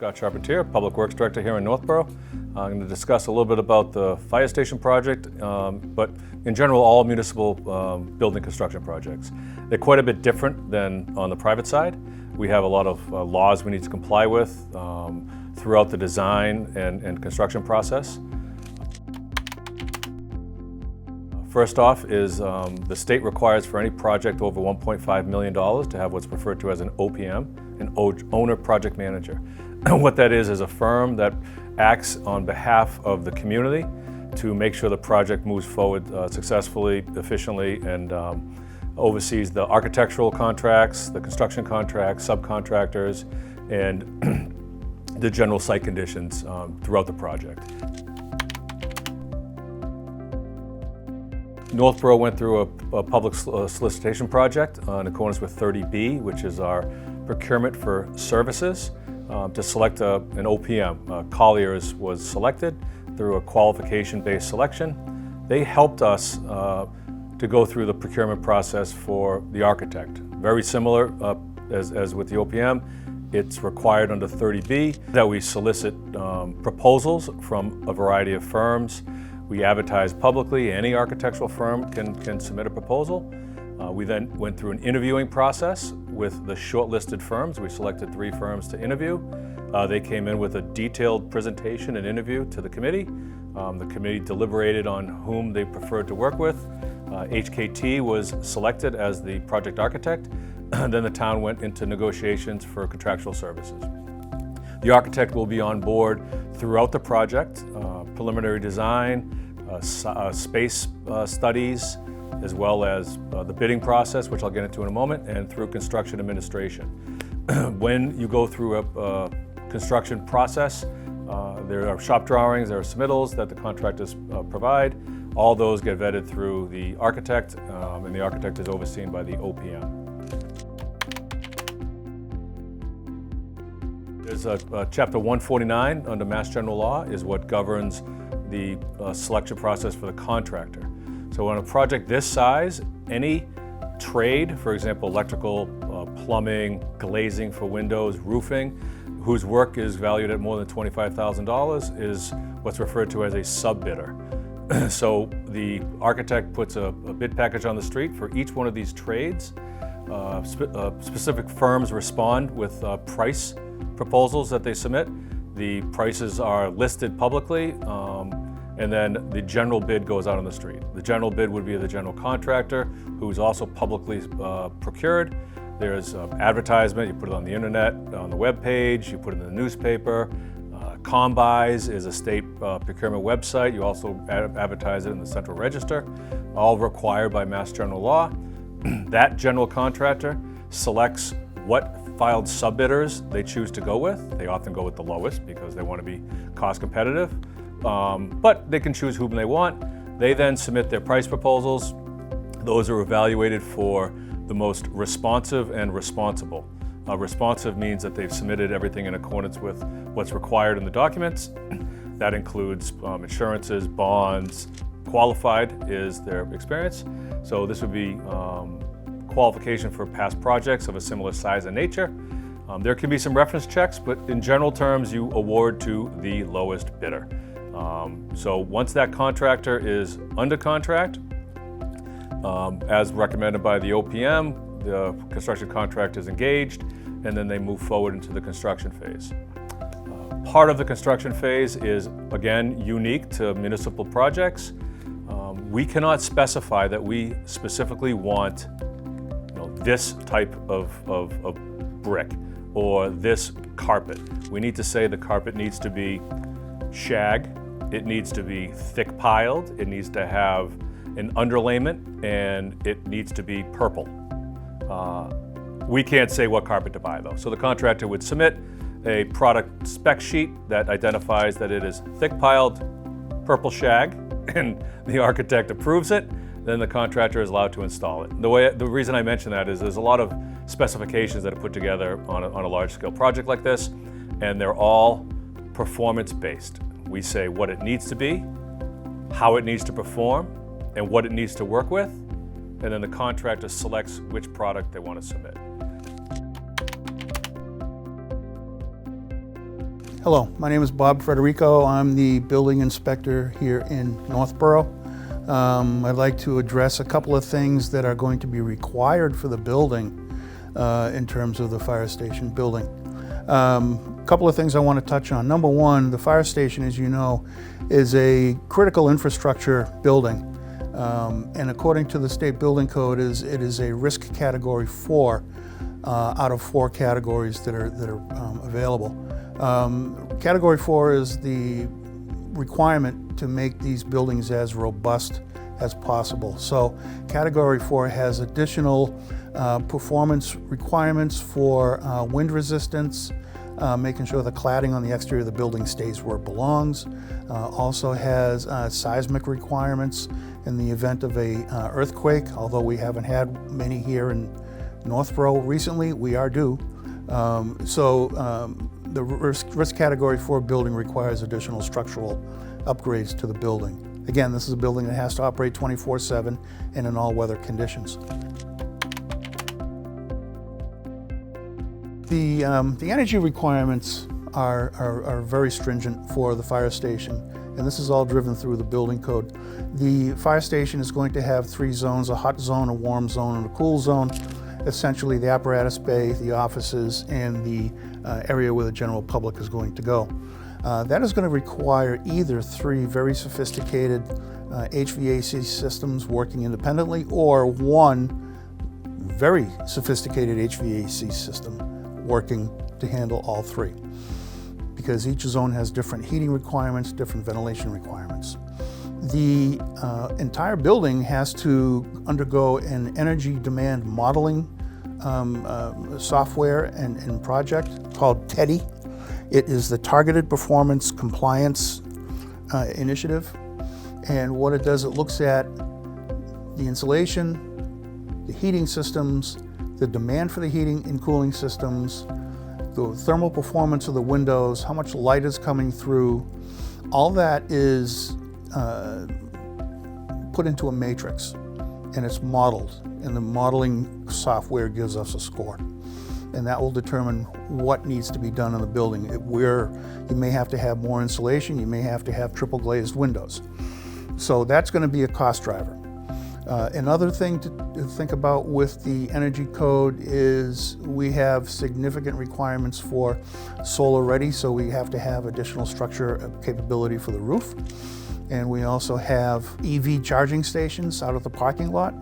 Scott Charpentier, Public Works Director here in Northborough. I'm going to discuss a little bit about the fire station project, but in general, all municipal building construction projects. They're quite a bit different than on the private side. We have a lot of laws we need to comply with throughout the design and construction process. First off is the state requires for any project over $1.5 million to have what's referred to as an OPM, an Owner Project Manager. What that is a firm that acts on behalf of the community to make sure the project moves forward successfully, efficiently, and oversees the architectural contracts, the construction contracts, subcontractors, and the general site conditions throughout the project. Northborough went through a public solicitation project in accordance with 30B, which is our procurement for services, to select an OPM. Colliers was selected through a qualification-based selection. They helped us to go through the procurement process for the architect. Very similar as with the OPM. It's required under 30B that we solicit proposals from a variety of firms. We advertise publicly. Any architectural firm can submit a proposal. We then went through an interviewing process with the shortlisted firms. We selected 3 firms to interview. They came in with a detailed presentation and interview to the committee. The committee deliberated on whom they preferred to work with. HKT was selected as the project architect. And then the town went into negotiations for contractual services. The architect will be on board throughout the project, preliminary design, space studies, as well as the bidding process, which I'll get into in a moment, and through construction administration. When you go through a construction process, there are shop drawings, there are submittals that the contractors provide. All those get vetted through the architect, and the architect is overseen by the OPM. There's Chapter 149 under Mass General Law is what governs the selection process for the contractor. So on a project this size, any trade, for example, electrical, plumbing, glazing for windows, roofing, whose work is valued at more than $25,000 is what's referred to as a sub-bidder. So the architect puts a bid package on the street for each one of these trades. Specific firms respond with price proposals that they submit. The prices are listed publicly, and then the general bid goes out on the street. The general bid would be the general contractor, who's also publicly procured. There's advertisement, you put it on the internet, on the web page, you put it in the newspaper. Combis is a state procurement website. You also advertise it in the Central Register, all required by Mass General Law. That general contractor selects what filed sub-bidders they choose to go with. They often go with the lowest because they want to be cost competitive, but they can choose whom they want. They then submit their price proposals. Those are evaluated for the most responsive and responsible. Responsive means that they've submitted everything in accordance with what's required in the documents. That includes insurances, bonds. Qualified is their experience. So this would be qualification for past projects of a similar size and nature. There can be some reference checks, but in general terms, you award to the lowest bidder. So once that contractor is under contract, as recommended by the OPM, the construction contract is engaged, and then they move forward into the construction phase. Part of the construction phase is, again, unique to municipal projects. We cannot specify that we specifically want this type of brick or this carpet. We need to say the carpet needs to be shag, it needs to be thick piled, it needs to have an underlayment, and it needs to be purple. We can't say what carpet to buy though. So the contractor would submit a product spec sheet that identifies that it is thick piled purple shag, and the architect approves it. Then the contractor is allowed to install it. The reason I mention that is there's a lot of specifications that are put together on a large scale project like this, and they're all performance based. We say what it needs to be, how it needs to perform, and what it needs to work with, and then the contractor selects which product they want to submit. Hello, my name is Bob Frederico. I'm the building inspector here in Northborough. I'd like to address a couple of things that are going to be required for the building in terms of the fire station building. A couple of things I want to touch on. Number one, the fire station, as you know, is a critical infrastructure building. And according to the state building code, it is a risk category 4 out of 4 categories that are available. Category 4 is the requirement to make these buildings as robust as possible. So Category 4 has additional performance requirements for wind resistance, making sure the cladding on the exterior of the building stays where it belongs. Also has seismic requirements in the event of a earthquake. Although we haven't had many here in Northborough recently, we are due. The risk category 4 building requires additional structural upgrades to the building. Again, this is a building that has to operate 24/7 and in all weather conditions. The energy requirements are very stringent for the fire station, and this is all driven through the building code. The fire station is going to have 3 zones: a hot zone, a warm zone, and a cool zone. Essentially the apparatus bay, the offices, and the area where the general public is going to go. That is going to require either 3 very sophisticated HVAC systems working independently, or 1 very sophisticated HVAC system working to handle all 3. Because each zone has different heating requirements, different ventilation requirements. The entire building has to undergo an energy demand modeling software and project called TEDI. It is the Targeted Performance Compliance Initiative. And what it does, it looks at the insulation, the heating systems, the demand for the heating and cooling systems, the thermal performance of the windows, how much light is coming through. All that is put into a matrix, and it's modeled, and the modeling software gives us a score, and that will determine what needs to be done in the building. Where you may have to have more insulation, you may have to have triple glazed windows. So that's going to be a cost driver. Another thing to think about with the energy code is we have significant requirements for solar ready, so we have to have additional structure capability for the roof. And we also have EV charging stations out of the parking lot.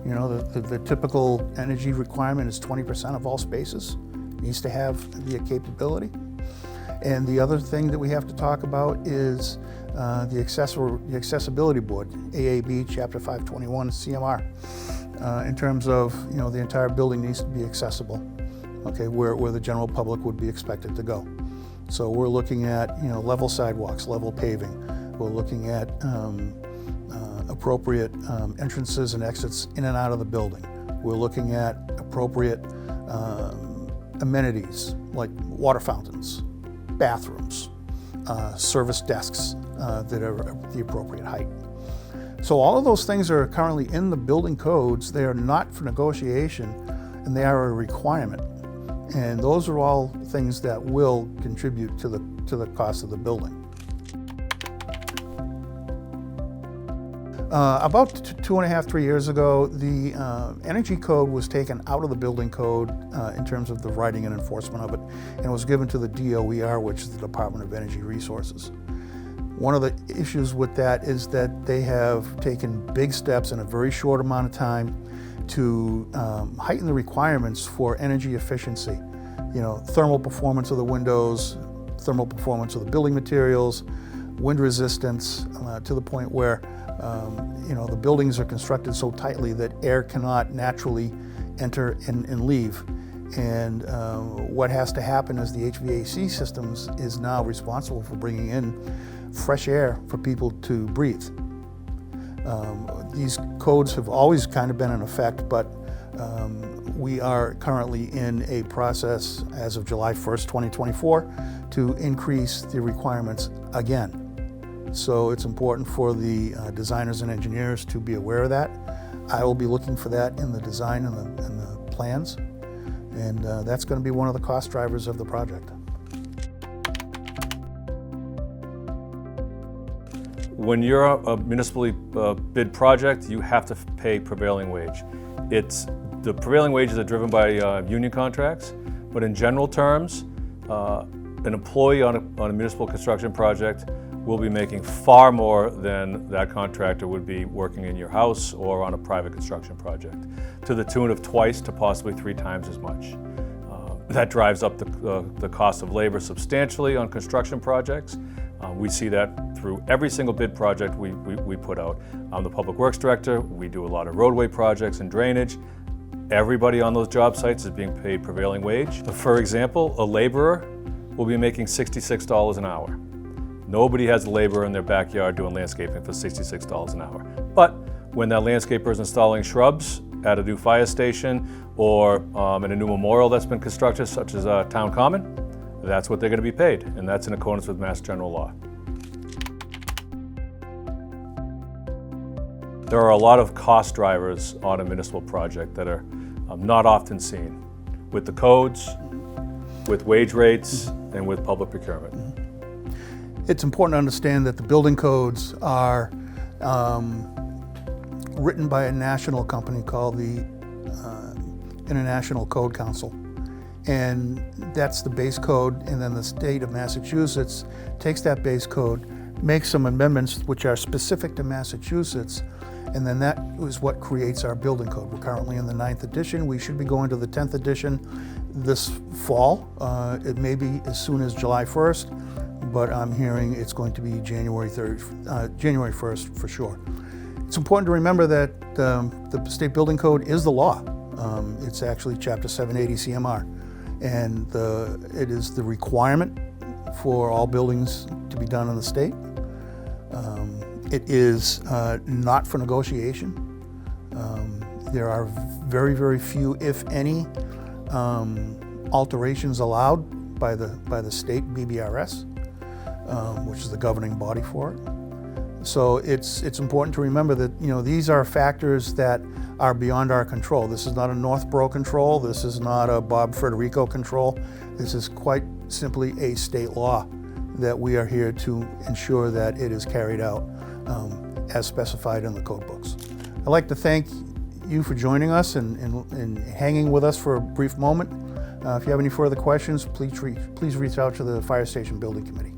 You know, the typical energy requirement is 20% of all spaces. It needs to have the capability. And the other thing that we have to talk about is the accessibility board, AAB Chapter 521 CMR, in terms of, you know, the entire building needs to be accessible, okay, where the general public would be expected to go. So we're looking at, you know, level sidewalks, level paving. We're looking at appropriate entrances and exits in and out of the building. We're looking at appropriate amenities like water fountains, bathrooms, service desks that are the appropriate height. So all of those things are currently in the building codes. They are not for negotiation, and they are a requirement. And those are all things that will contribute to the cost of the building. About 2.5–3 years ago, the energy code was taken out of the building code in terms of the writing and enforcement of it, and was given to the DOER, which is the Department of Energy Resources. One of the issues with that is that they have taken big steps in a very short amount of time to heighten the requirements for energy efficiency. You know, thermal performance of the windows, thermal performance of the building materials, wind resistance, to the point where you know, the buildings are constructed so tightly that air cannot naturally enter and leave. And what has to happen is the HVAC systems is now responsible for bringing in fresh air for people to breathe. These codes have always kind of been in effect, but we are currently in a process as of July 1st, 2024, to increase the requirements again. So it's important for the designers and engineers to be aware of that. I will be looking for that in the design and the plans, and that's going to be one of the cost drivers of the project. When you're a municipally bid project, you have to pay prevailing wage. The prevailing wages are driven by union contracts, but in general terms, an employee on a municipal construction project will be making far more than that contractor would be working in your house or on a private construction project, to the tune of twice to possibly 3 times as much. That drives up the cost of labor substantially on construction projects. We see that through every single bid project we put out. I'm the Public Works Director. We do a lot of roadway projects and drainage. Everybody on those job sites is being paid prevailing wage. For example, a laborer will be making $66 an hour. Nobody has a laborer in their backyard doing landscaping for $66 an hour. But when that landscaper is installing shrubs at a new fire station or in a new memorial that's been constructed, such as Town Common, that's what they're going to be paid, and that's in accordance with Mass General Law. There are a lot of cost drivers on a municipal project that are not often seen, with the codes, with wage rates, and with public procurement. It's important to understand that the building codes are written by a national company called the International Code Council. And that's the base code, and then the state of Massachusetts takes that base code, makes some amendments which are specific to Massachusetts, and then that is what creates our building code. We're currently in the 9th edition. We should be going to the 10th edition this fall. It may be as soon as July 1st, but I'm hearing it's going to be January 1st for sure. It's important to remember that the state building code is the law. It's actually Chapter 780 CMR, and it is the requirement for all buildings to be done in the state. It is not for negotiation. There are very, very few, if any, alterations allowed by the state BBRS, which is the governing body for it. So it's important to remember that these are factors that are beyond our control. This is not a Northborough control. This is not a Bob Frederico control. This is quite simply a state law that we are here to ensure that it is carried out as specified in the code books. I'd like to thank you for joining us and hanging with us for a brief moment. If you have any further questions, please reach out to the Fire Station Building Committee.